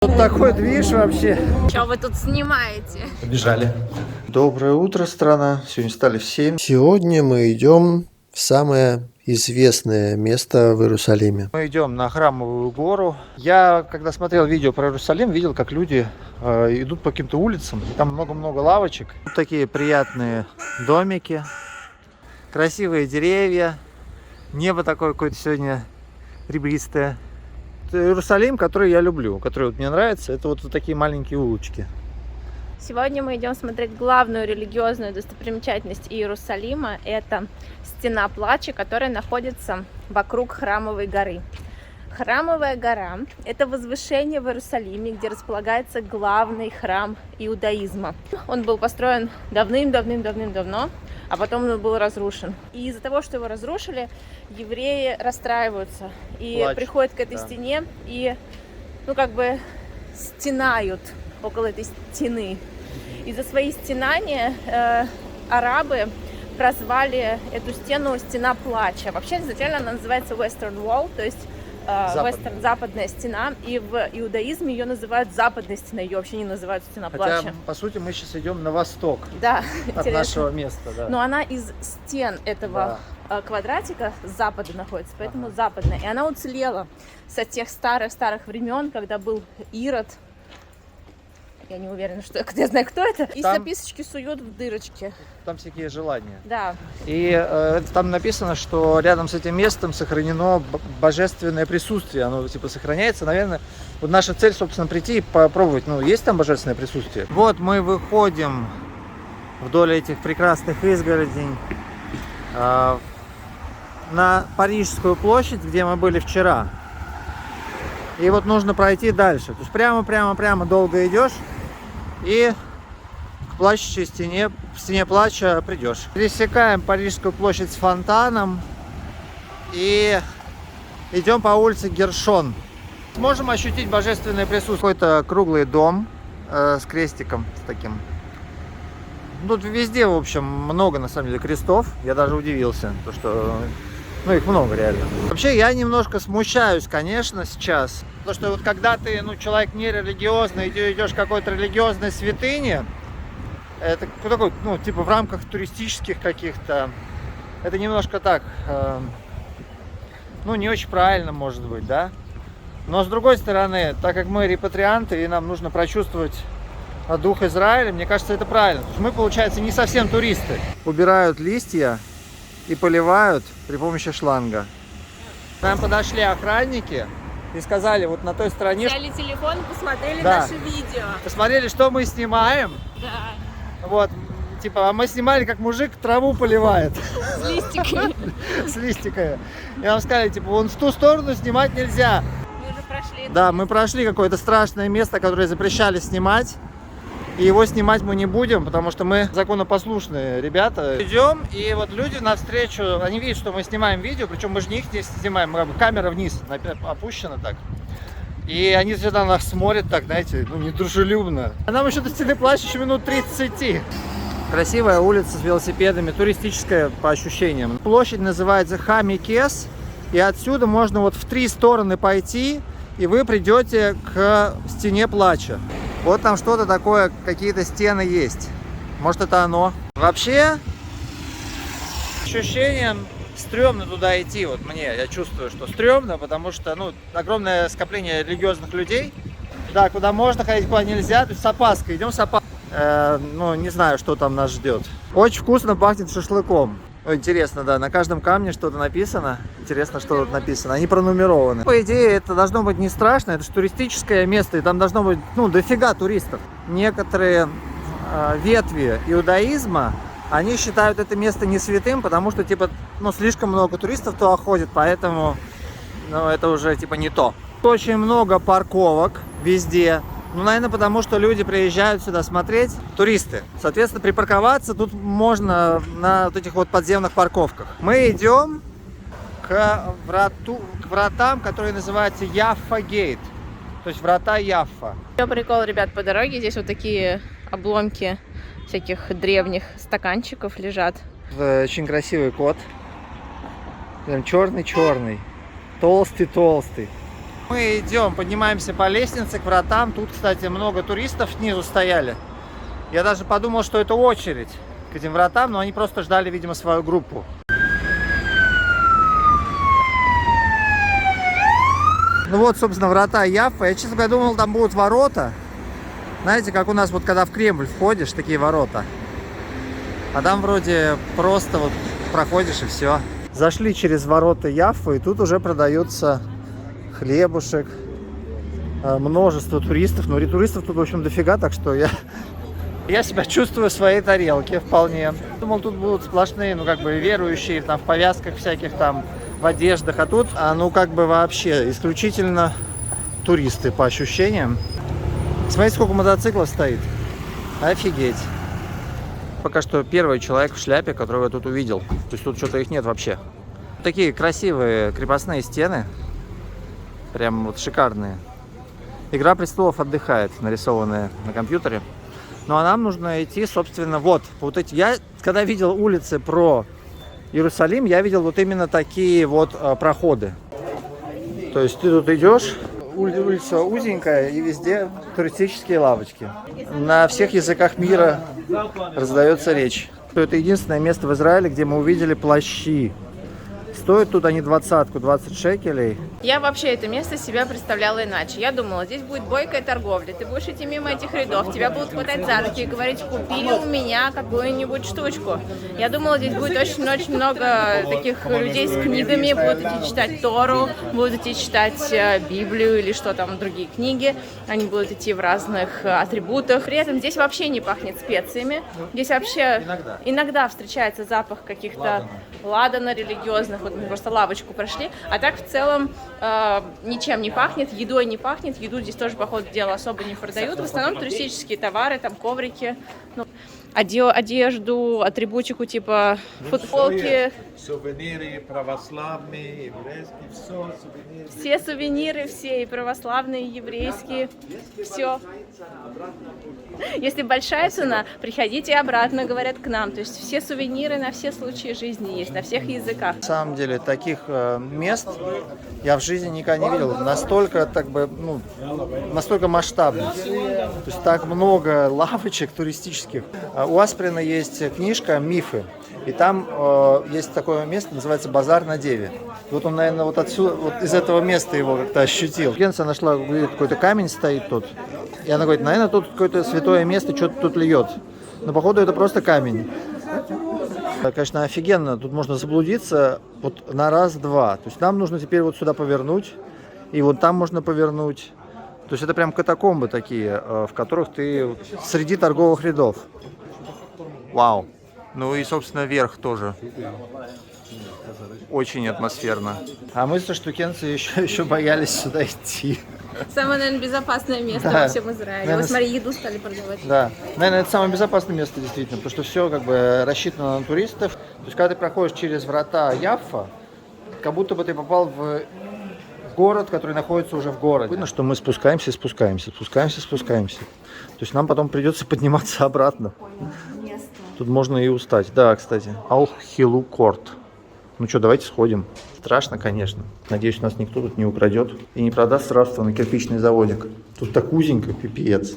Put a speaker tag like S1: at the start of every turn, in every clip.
S1: Тут такой движ вообще.
S2: Что вы тут снимаете?
S1: Побежали. Доброе утро, страна. Сегодня встали в 7. Сегодня мы идем в самое известное место в Иерусалиме. Мы идем на Храмовую гору. Я, когда смотрел видео про Иерусалим, видел, как люди идут по каким-то улицам. И там много-много лавочек. Тут такие приятные домики, красивые деревья. Небо такое какое-то сегодня ребристое. Иерусалим, который я люблю, который вот мне нравится, это вот такие маленькие улочки.
S2: Сегодня мы идем смотреть главную религиозную достопримечательность Иерусалима. Это Стена Плача, которая находится вокруг Храмовой горы. Храмовая гора – это возвышение в Иерусалиме, где располагается главный храм иудаизма. Он был построен давным-давно, а потом он был разрушен. И из-за того, что его разрушили, евреи расстраиваются и приходят к этой стене и, стенают около этой стены. И за свои стенания арабы прозвали эту стену «Стена плача». Вообще, изначально она называется Western Wall, то есть западная стена, и в иудаизме ее называют западной стеной, ее вообще не называют стена плача.
S1: Хотя, по сути, мы сейчас идем на восток,
S2: да,
S1: от нашего места. Да.
S2: Но она из стен этого квадратика с запада находится, поэтому западная. И она уцелела со тех старых времен, когда был Ирод. Я не уверена, что я знаю, кто это. И там записочки суют в дырочки.
S1: Там всякие желания.
S2: Да.
S1: И там написано, что рядом с этим местом сохранено божественное присутствие. Оно сохраняется. Наверное, вот наша цель, собственно, прийти и попробовать. Есть там божественное присутствие. Вот мы выходим вдоль этих прекрасных изгородей на Парижскую площадь, где мы были вчера. И вот нужно пройти дальше. То есть прямо долго идешь. И к плачущей стене плача придешь. Пересекаем Парижскую площадь с фонтаном и идем по улице Гершон. Сможем ощутить божественное присутствие. Какой-то круглый дом с крестиком с таким. Тут везде, в общем, много на самом деле крестов. Я даже удивился, то что их много реально. Вообще я немножко смущаюсь, конечно, сейчас. Потому что вот когда ты, человек нерелигиозный, идешь к какой-то религиозной святыне, это такой, в рамках туристических каких-то, это немножко так, не очень правильно, может быть, да. Но с другой стороны, так как мы репатрианты и нам нужно прочувствовать дух Израиля, мне кажется, это правильно. То есть мы, получается, не совсем туристы. Убирают листья и поливают при помощи шланга. К нам подошли охранники и сказали, вот на той стороне...
S2: Взяли телефон и посмотрели наше видео.
S1: Посмотрели, что мы снимаем.
S2: Да.
S1: Вот, а мы снимали, как мужик траву поливает.
S2: С листиками.
S1: С листиками. И нам сказали, вон в ту сторону снимать нельзя.
S2: Мы уже прошли.
S1: Да, мы прошли какое-то страшное место, которое запрещали снимать. И его снимать мы не будем, потому что мы законопослушные ребята. Идем, и вот люди навстречу, они видят, что мы снимаем видео, причем мы же не их здесь снимаем, камера вниз опущена так. И они всегда на нас смотрят так, знаете, недружелюбно. А нам еще до Стены Плача еще минут 30 идти. Красивая улица с велосипедами, туристическая по ощущениям. Площадь называется Хамикес, и отсюда можно вот в 3 стороны пойти, и вы придете к Стене Плача. Вот там что-то такое, какие-то стены есть. Может, это оно. Вообще, ощущением стрёмно туда идти. Вот мне, я чувствую, что стрёмно, потому что, огромное скопление религиозных людей. Да, куда можно ходить, куда нельзя. То есть с опаской, идем с опаской. Не знаю, что там нас ждет. Очень вкусно пахнет шашлыком. Интересно, да, на каждом камне что-то написано. Интересно, что тут написано. Они пронумерованы. По идее, это должно быть не страшно. Это же туристическое место, и там должно быть, дофига туристов. Некоторые ветви иудаизма, они считают это место не святым, потому что, слишком много туристов туда ходит, поэтому, это уже, не то. Очень много парковок везде. Наверное, потому что люди приезжают сюда смотреть, туристы. Соответственно, припарковаться тут можно на вот этих вот подземных парковках. Мы идем к вратам, которые называются Яффа Гейт. То есть врата Яффа.
S2: Еще прикол, ребят, по дороге. Здесь вот такие обломки всяких древних стаканчиков лежат.
S1: Очень красивый кот. Прям черный-черный. Толстый-толстый. Мы идем, поднимаемся по лестнице к вратам. Тут, кстати, много туристов снизу стояли. Я даже подумал, что это очередь к этим вратам, но они просто ждали, видимо, свою группу. Ну вот, собственно, врата Яффы. Я, честно говоря, думал, там будут ворота. Знаете, как у нас вот когда в Кремль входишь, такие ворота. А там вроде просто вот проходишь и все. Зашли через ворота Яффы, и тут уже продается хлебушек. Множество туристов. Ну, туристов тут, в общем, дофига, так что я себя чувствую в своей тарелке вполне. Думал, тут будут сплошные, ну, как бы верующие, там, в повязках всяких, там, в одеждах. А тут, ну, как бы вообще исключительно туристы, по ощущениям. Смотрите, сколько мотоциклов стоит. Офигеть. Пока что первый человек в шляпе, которого я тут увидел. То есть тут что-то их нет вообще. Такие красивые крепостные стены. Прям вот шикарные. Игра престолов отдыхает, нарисованная на компьютере. Ну а нам нужно идти, собственно, вот эти. Я, когда видел улицы про Иерусалим, я видел вот именно такие вот проходы. То есть ты тут идешь, улица узенькая, и везде туристические лавочки. На всех языках мира раздается речь. Это единственное место в Израиле, где мы увидели плащи. Стоят тут они 20 шекелей.
S2: Я вообще это место себя представляла иначе. Я думала, здесь будет бойкая торговля. Ты будешь идти мимо этих рядов, тебя будут хватать за руки и говорить: купи у меня какую-нибудь штучку. Я думала, здесь будет очень-очень много таких людей с книгами, будут идти читать Тору, будут идти читать Библию или что там, другие книги. Они будут идти в разных атрибутах. При этом здесь вообще не пахнет специями. Здесь вообще иногда встречается запах каких-то ладана религиозных. Вот мы просто лавочку прошли, а так в целом ничем не пахнет, едой не пахнет, еду здесь тоже, по ходу дела, особо не продают, в основном туристические товары, там коврики, ну, одежду, атрибутику типа футболки.
S3: Сувениры православные, еврейские, все сувениры.
S2: Все сувениры, все, и православные, и еврейские, все. Если большая цена, приходите обратно, говорят, к нам. То есть все сувениры на все случаи жизни есть, на всех языках.
S1: На самом деле таких мест я в жизни никогда не видел. Настолько, настолько масштабно. То есть так много лавочек туристических. У Асприна есть книжка «Мифы». И там есть такое место, называется «Базар на Деве». Вот он, наверное, вот отсюда, вот из этого места его как-то ощутил. Генса нашла, говорит, какой-то камень стоит тут. И она говорит, наверное, тут какое-то святое место, что-то тут льет. Но походу это просто камень. Конечно, офигенно. Тут можно заблудиться вот на раз-два. То есть нам нужно теперь вот сюда повернуть. И вот там можно повернуть. То есть это прям катакомбы такие, в которых ты среди торговых рядов. Вау. Ну и, собственно, верх тоже. Очень атмосферно. А мы со штукенцы еще боялись сюда идти.
S2: Самое, наверное, безопасное место во всем Израиле.
S1: Наверное,
S2: Вот смотри, еду стали продавать.
S1: Да, наверное, это самое безопасное место, действительно, потому что все как бы рассчитано на туристов. То есть, когда ты проходишь через врата Яффа, как будто бы ты попал в город, который находится уже в городе. Видно, что мы спускаемся. То есть нам потом придется подниматься обратно. Тут можно и устать. Да, кстати. Алхилу Корт. Ну что, давайте сходим. Страшно, конечно. Надеюсь, нас никто тут не украдет и не продаст сразу на кирпичный заводик. Тут так узенько, пипец.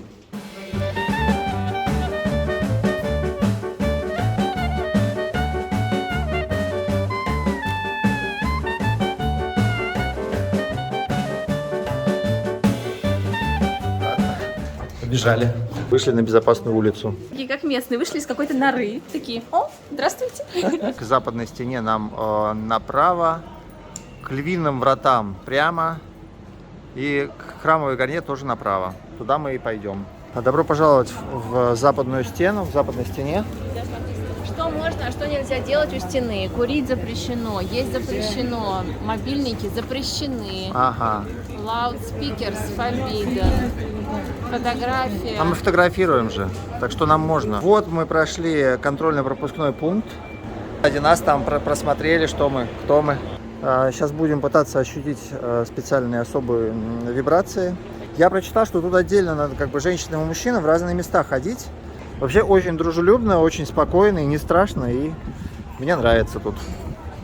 S1: Побежали. Вышли на безопасную улицу.
S2: Такие как местные, вышли из какой-то норы. Такие: о, здравствуйте.
S1: К западной стене нам направо, к львиным вратам прямо и к храмовой горе тоже направо. Туда мы и пойдем. Добро пожаловать в западную стену, в западной стене.
S2: Что можно, а что нельзя делать у стены? Курить запрещено, есть запрещено, мобильники запрещены.
S1: Ага.
S2: Loudspeakers forbidden. Фотография.
S1: А мы фотографируем же, так что нам можно. Вот мы прошли контрольно-пропускной пункт. Нас там просмотрели, кто мы. Сейчас будем пытаться ощутить специальные особые вибрации. Я прочитал, что тут отдельно надо как бы женщинам и мужчинам в разные места ходить. Вообще очень дружелюбно, очень спокойно и не страшно, и мне нравится тут.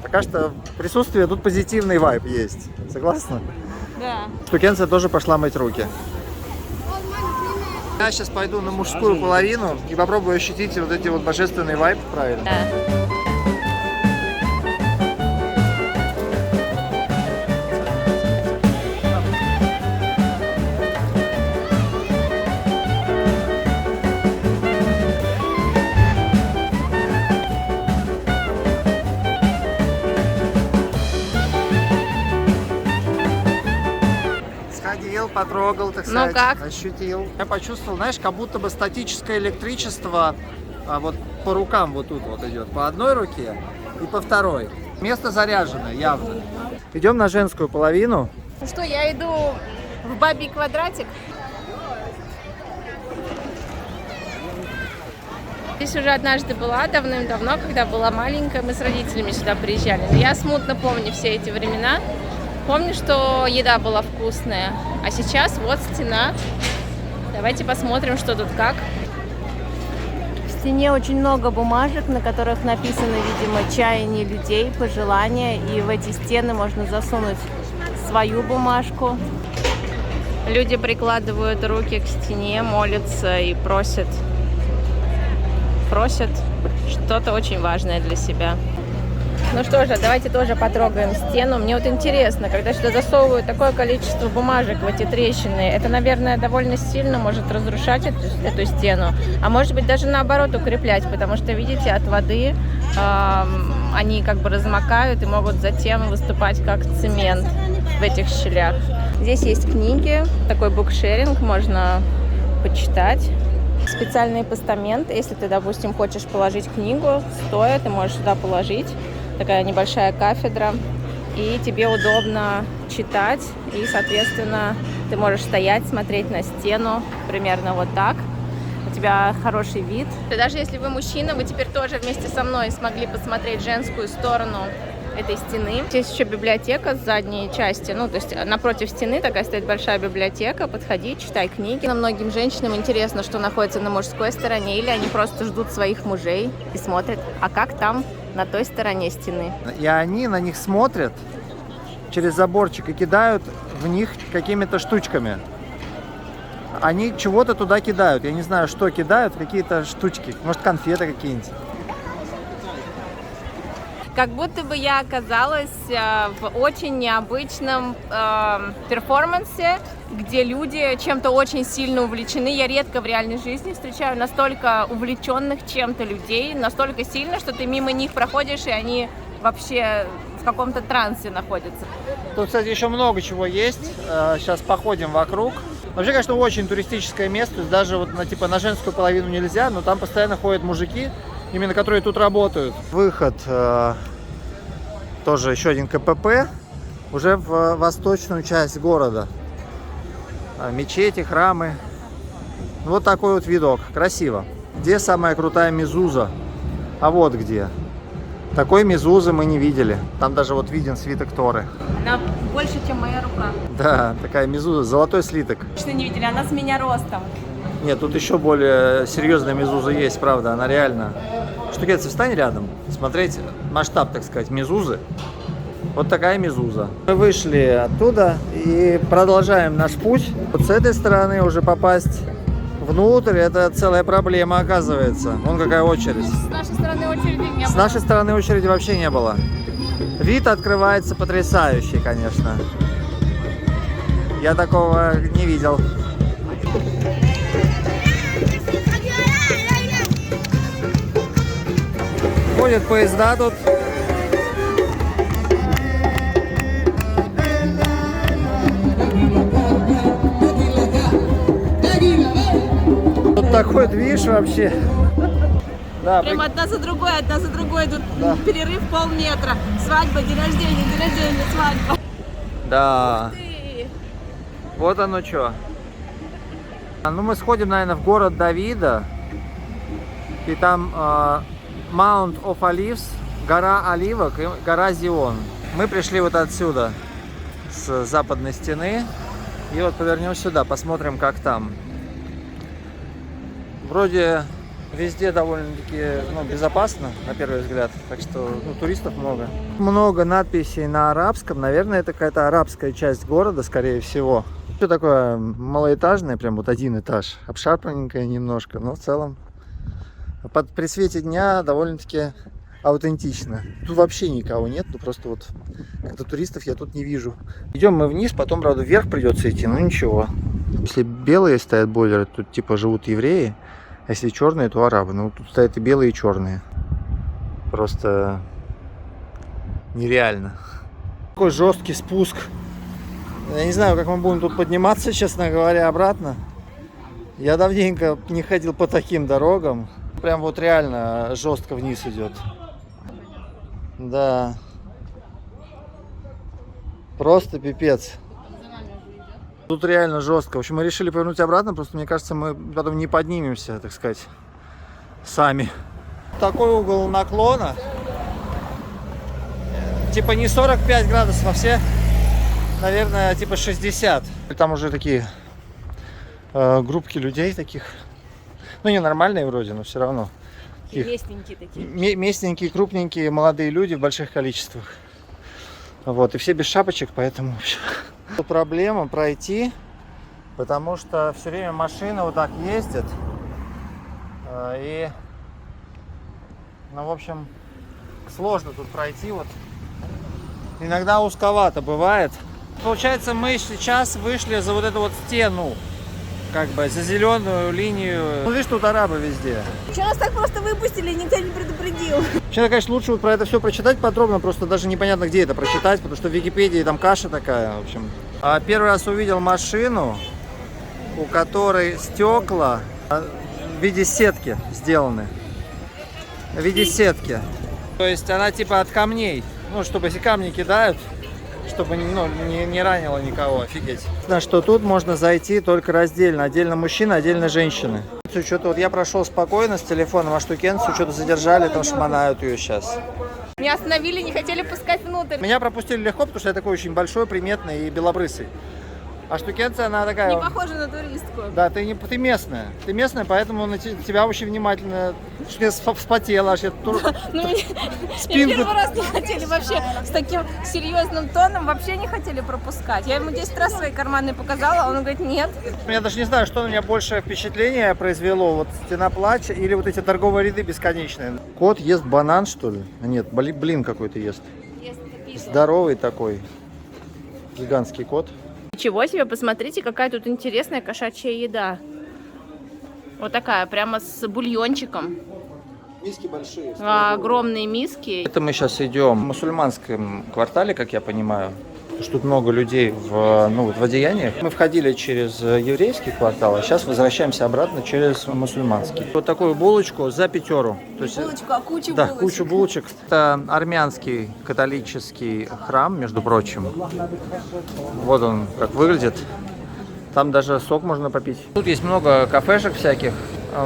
S1: Пока что присутствие, тут позитивный вайб есть. Согласна?
S2: Да.
S1: Штукенция тоже пошла мыть руки. Я сейчас пойду на мужскую половину и попробую ощутить вот эти вот божественные вайб, правильно?
S2: Да.
S1: Сходил, потрогал, так
S2: Ну
S1: сказать,
S2: как?
S1: ощутил. Я почувствовал, знаешь, как будто бы статическое электричество вот по рукам вот тут вот идет. По одной руке и по второй. Место заряжено, явно. Идем на женскую половину.
S2: Ну что, я иду в бабий квадратик. Здесь уже однажды была, давным-давно, когда была маленькая, мы с родителями сюда приезжали. Но я смутно помню все эти времена. Помню, что еда была вкусная. А сейчас вот стена. Давайте посмотрим, что тут как. В стене очень много бумажек, на которых написано, видимо, чаяния людей, пожелания. И в эти стены можно засунуть свою бумажку. Люди прикладывают руки к стене, молятся и просят что-то очень важное для себя. Ну что же, давайте тоже потрогаем стену. Мне вот интересно, когда сюда засовывают такое количество бумажек в эти трещины, это, наверное, довольно сильно может разрушать эту стену, а может быть даже наоборот укреплять, потому что, видите, от воды они как бы размокают и могут затем выступать как цемент в этих щелях. Здесь есть книги, такой букшеринг, можно почитать. Специальные постаменты, если ты, допустим, хочешь положить книгу, стоя, ты можешь сюда положить. Такая небольшая кафедра, и тебе удобно читать, и, соответственно, ты можешь стоять, смотреть на стену, примерно вот так. У тебя хороший вид. И даже если вы мужчина, вы теперь тоже вместе со мной смогли посмотреть женскую сторону этой стены. Здесь еще библиотека с задней части, ну, то есть напротив стены такая стоит большая библиотека, подходи, читай книги. Но многим женщинам интересно, что находится на мужской стороне, или они просто ждут своих мужей и смотрят, а как там на той стороне стены.
S1: И они на них смотрят через заборчик и кидают в них какими-то штучками. Они чего-то туда кидают. Я не знаю, что кидают, какие-то штучки. Может, конфеты какие-нибудь.
S2: Как будто бы я оказалась в очень необычном перформансе, где люди чем-то очень сильно увлечены. Я редко в реальной жизни встречаю настолько увлеченных чем-то людей, настолько сильно, что ты мимо них проходишь, и они вообще в каком-то трансе находятся.
S1: Тут, кстати, еще много чего есть. Сейчас походим вокруг. Вообще, конечно, очень туристическое место. То есть даже вот на женскую половину нельзя, но там постоянно ходят мужики, именно которые тут работают. Выход тоже еще один КПП, уже в восточную часть города. Мечети, храмы. Вот такой вот видок. Красиво. Где самая крутая мезуза? А вот где. Такой мезузы мы не видели. Там даже вот виден свиток Торы.
S2: Она больше, чем моя рука.
S1: Да, такая мезуза, золотой слиток.
S2: Что не видели, она с меня ростом.
S1: Нет, тут еще более серьезная мезуза есть, правда, она реально. Штукенцев, встань рядом, смотреть масштаб, так сказать, мезузы. Вот такая мезуза. Мы вышли оттуда и продолжаем наш путь. Вот с этой стороны уже попасть внутрь, это целая проблема, оказывается. Вон какая очередь.
S2: С нашей стороны очереди не было.
S1: С нашей стороны очереди вообще не было. Вид открывается потрясающий, конечно. Я такого не видел. Ходят поезда тут. Тут такой движ вообще. Да,
S2: Прям одна за другой идут.
S1: Да.
S2: Перерыв полметра. Свадьба, день рождения, свадьба.
S1: Да.
S2: Ты.
S1: Вот оно что. Ну мы сходим, наверное, в город Давида. И там Mount of Olives, гора Оливок и гора Зион. Мы пришли вот отсюда, с западной стены. И вот повернем сюда, посмотрим, как там. Вроде Везде довольно-таки безопасно, на первый взгляд. Так что туристов много. Много надписей на арабском. Наверное, это какая-то арабская часть города, скорее всего. Все такое малоэтажное, прям вот один этаж. Обшарпанненькое немножко, но в целом при свете дня довольно-таки аутентично. Тут вообще никого нет, просто вот как-то туристов я тут не вижу. Идем мы вниз, потом, правда, вверх придется идти, но ничего. Если белые стоят бойлеры, тут типа живут евреи. А если черные, то арабы. Ну, тут стоят и белые, и черные. Просто нереально. Такой жесткий спуск. Я не знаю, как мы будем тут подниматься, честно говоря, обратно. Я давненько не ходил по таким дорогам. Прям вот реально жестко вниз идет. Да. Просто пипец. Тут реально жестко. В общем, мы решили повернуть обратно, просто мне кажется, мы потом не поднимемся, так сказать, сами. Такой угол наклона. Типа не 45 градусов, а все, наверное, типа 60. Там уже такие группки людей таких. Ну, не нормальные вроде, но все равно.
S2: Местненькие такие.
S1: Местненькие, крупненькие, молодые люди в больших количествах. Вот, и все без шапочек, поэтому проблема пройти, потому что все время машины вот так ездят. И, ну, в общем, сложно тут пройти. Вот. Иногда узковато бывает. Получается, мы сейчас вышли за вот эту вот стену, как бы за зеленую линию. Ну, видишь, тут арабы везде.
S2: Что нас так просто выпустили, никто не предупредил?
S1: Вообще, конечно, лучше вот про это все прочитать подробно, просто даже непонятно, где это прочитать, потому что в Википедии там каша такая, в общем. Первый раз увидел машину, у которой стекла в виде сетки сделаны. В виде сетки. То есть она типа от камней, ну, чтобы если камни кидают, чтобы не ранило никого, офигеть. На что тут можно зайти только раздельно, отдельно мужчины, отдельно женщины. Что-то вот я прошел спокойно с телефоном, а штукенцию что-то задержали, там шмонают ее сейчас.
S2: Меня остановили, не хотели пускать внутрь.
S1: Меня пропустили легко, потому что я такой очень большой, приметный и белобрысый. А штукенция, она такая...
S2: Не похожа на туристку.
S1: Да, ты местная. Ты местная, поэтому на тебя очень внимательно. Я вспотела, аж я спинку...
S2: Первый раз не хотели вообще с таким серьезным тоном, вообще не хотели пропускать. Я ему 10 раз свои карманы показала, а он говорит нет.
S1: Я даже не знаю, что на меня больше впечатление произвело. Вот стена плача или вот эти торговые ряды бесконечные. Кот ест банан, что ли? Нет, блин какой-то ест. Здоровый такой. Гигантский кот.
S2: Ничего себе, посмотрите, какая тут интересная кошачья еда. Вот такая, прямо с бульончиком.
S1: Миски большие.
S2: Огромные миски.
S1: Это мы сейчас идем в мусульманском квартале, как я понимаю. Потому что тут много людей в одеяниях. Мы входили через еврейский квартал, а сейчас возвращаемся обратно через мусульманский. Вот такую булочку за 5 €. То есть,
S2: Булочку, а кучу
S1: да,
S2: булочек.
S1: кучу булочек. Это армянский католический храм, между прочим. Вот он как выглядит. Там даже сок можно попить. Тут есть много кафешек всяких.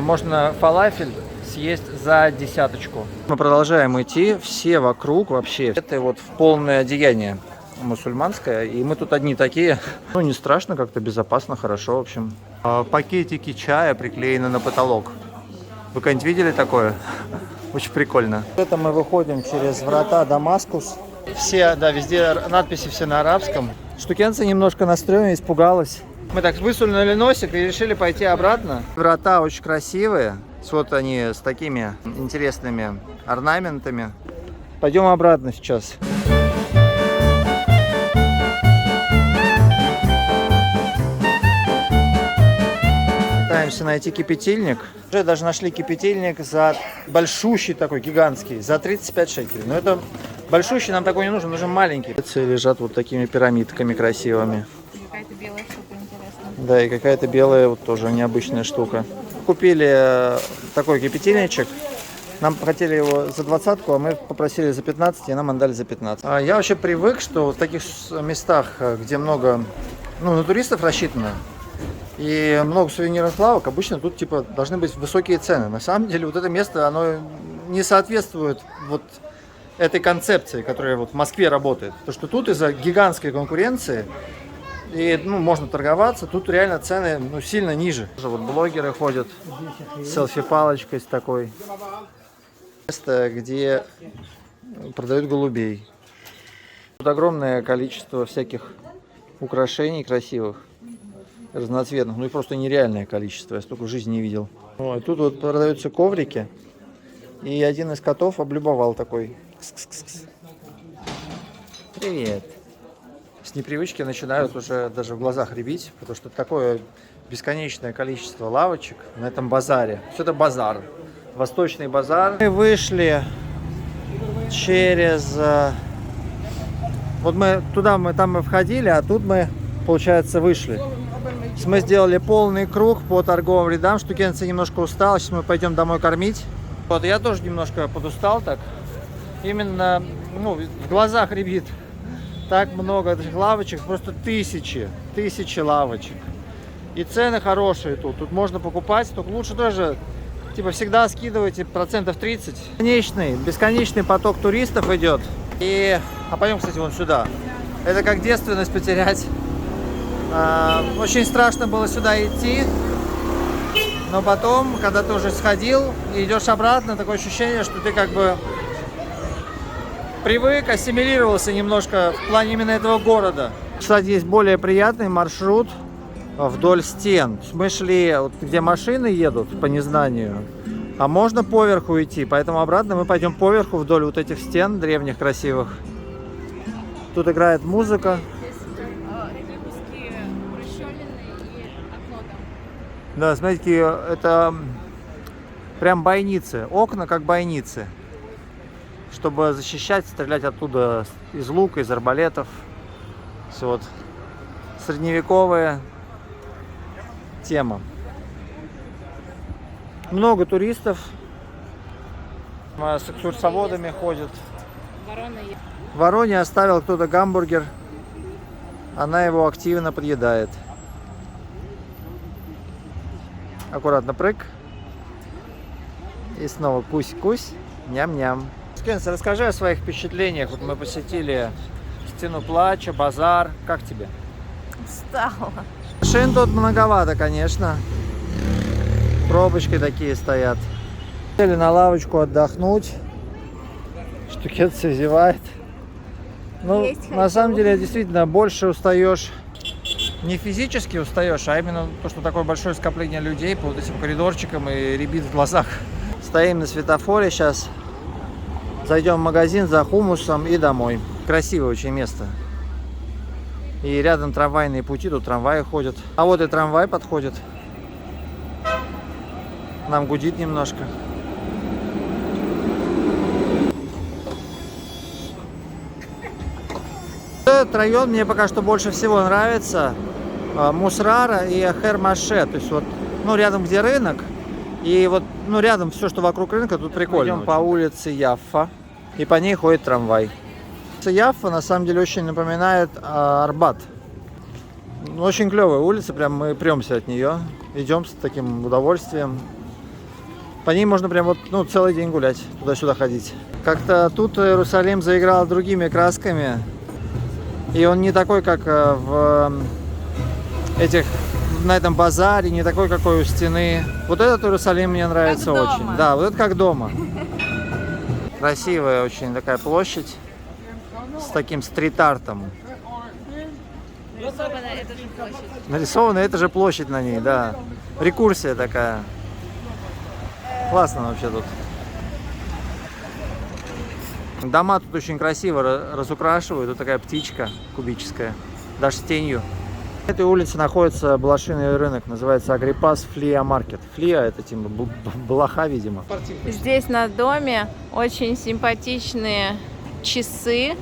S1: Можно фалафель съесть за 10. Мы продолжаем идти. Все вокруг вообще. Это вот в полное одеяние мусульманское. И мы тут одни такие. Ну, не страшно, как-то безопасно, хорошо, в общем. Пакетики чая приклеены на потолок. Вы когда-нибудь видели такое? Очень прикольно. Это мы выходим через врата Дамаскус. Все, да, везде надписи все на арабском. Штукенция немножко на стреме, испугалась. Мы так высунули носик и решили пойти обратно. Врата очень красивые. Вот они с такими интересными орнаментами. Пойдем обратно сейчас. Пытаемся найти кипятильник. Уже даже нашли кипятильник за большущий такой, гигантский, за 35 шекелей. Но это большущий нам такой не нужен, нужен маленький. Лежат вот такими пирамидками красивыми.
S2: Какая-то белая штука интересная.
S1: Да, и какая-то белая вот тоже необычная штука. Купили такой кипятильничек. Нам хотели его за 20, а мы попросили за 15, и нам отдали за 15. Я вообще привык, что в таких местах, где много, на туристов рассчитано, и много сувенирных лавок, обычно тут типа должны быть высокие цены. На самом деле вот это место, оно не соответствует вот этой концепции, которая вот в Москве работает. Потому что тут из-за гигантской конкуренции И ну, можно торговаться. Тут реально цены ну, сильно ниже. Вот блогеры ходят с селфи-палочкой с такой. Место, где продают голубей. Тут огромное количество всяких украшений красивых, разноцветных. Ну и просто нереальное количество. Я столько в жизни не видел. Ой, тут вот продаются коврики. И один из котов облюбовал такой. Кс-кс-кс. Привет. С непривычки начинают уже даже в глазах рябить, потому что такое бесконечное количество лавочек на этом базаре. Все это базар. Восточный базар. Мы вышли через... Вот мы туда, там мы входили, а тут мы, получается, вышли. Мы сделали полный круг по торговым рядам. Штукенцы немножко устал. Сейчас мы пойдем домой кормить. Вот я тоже немножко подустал так. Именно ну, в глазах рябит. Так много этих лавочек, просто тысячи лавочек. И цены хорошие тут. Тут можно покупать, только лучше тоже, типа, всегда скидывайте процентов 30. Бесконечный поток туристов идет. А пойдем, кстати, вон сюда. Это как девственность потерять. Очень страшно было сюда идти. Но потом, когда ты уже сходил и идешь обратно, такое ощущение, что ты как бы привык, ассимилировался немножко в плане именно этого города. Кстати, есть более приятный маршрут вдоль стен. Мы шли, вот, где машины едут по незнанию, а можно поверху идти. Поэтому обратно мы пойдем поверху вдоль вот этих стен древних, красивых. Тут играет музыка. Да, смотрите, это прям бойницы. Окна как бойницы. Чтобы защищать, стрелять оттуда из лука, из арбалетов. Все вот. Средневековая тема. Много туристов. С экскурсоводами ходят. В Вороне оставил кто-то гамбургер. Она его активно подъедает. Аккуратно прыг. И снова кусь-кусь. Ням-ням. Скенс, расскажи о своих впечатлениях. Вот мы посетили Стену Плача, базар. Как тебе?
S2: Устала.
S1: Машин тут многовато, конечно. Пробочки такие стоят. Сели на лавочку отдохнуть. Штукенция зевает. Ну, на самом деле, действительно, больше устаешь. Не физически устаешь, а именно то, что такое большое скопление людей по вот этим коридорчикам и рябит в глазах. Стоим на светофоре сейчас. Зайдем в магазин за хумусом и домой. Красивое очень место. И рядом трамвайные пути, тут трамваи ходят. А вот и трамвай подходит. Нам гудит немножко. Этот район мне пока что больше всего нравится. Мусрара и Хер-Маше. То есть вот, ну, рядом где рынок. И вот, ну, рядом все, что вокруг рынка, тут прикольно. Идем по улице Яффа, и по ней ходит трамвай. Яффа на самом деле очень напоминает Арбат. Очень клевая улица, прям мы премся от нее. Идем с таким удовольствием. По ней можно прям вот, ну, целый день гулять, туда-сюда ходить. Как-то тут Иерусалим заиграл другими красками. И он не такой, как на этом базаре, не такой, какой у стены. Вот этот Иерусалим мне нравится очень. Да, вот это как дома. Красивая очень такая площадь с таким стрит-артом.
S2: Нарисована эта же площадь.
S1: Нарисована эта же площадь на ней, да. Рекурсия такая. Классно вообще тут. Дома тут очень красиво разукрашивают. Тут такая птичка кубическая, даже с тенью. На этой улице находится блошиный рынок, называется Агриппас Флиа Маркет. Флиа — это типа блоха, видимо.
S2: Здесь на доме очень симпатичные часы.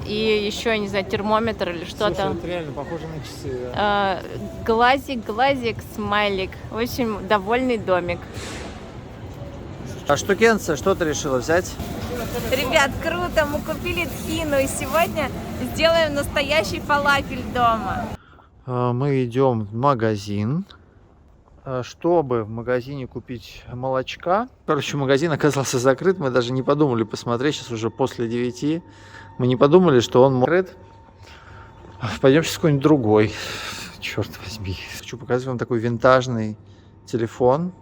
S2: И еще, не знаю, термометр или что-то.
S1: Это реально похоже на часы. Да.
S2: Глазик, смайлик. Очень довольный домик.
S1: А штукенция, что ты решила взять?
S2: Ребят, круто! Мы купили тхину и сегодня сделаем настоящий фалафель дома.
S1: Мы идем в магазин, чтобы в магазине купить молочка. Короче, магазин оказался закрыт, мы даже не подумали посмотреть, сейчас уже после 9. Мы не подумали, что он закрыт. Пойдем сейчас какой-нибудь другой. Черт возьми. Хочу показать вам такой винтажный телефон.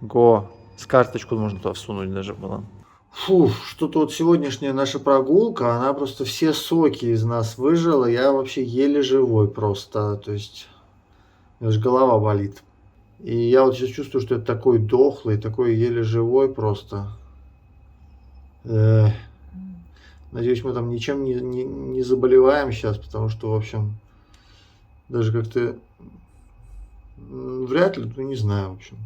S1: Го. С карточку можно туда всунуть даже было. Фу, что-то вот сегодняшняя наша прогулка, она просто все соки из нас выжила. Я вообще еле живой просто. То есть, даже голова болит. И я вот сейчас чувствую, что это такой дохлый, такой еле живой просто. Надеюсь, мы там ничем не заболеваем сейчас, потому что, в общем, даже как-то вряд ли, ну не знаю, в общем.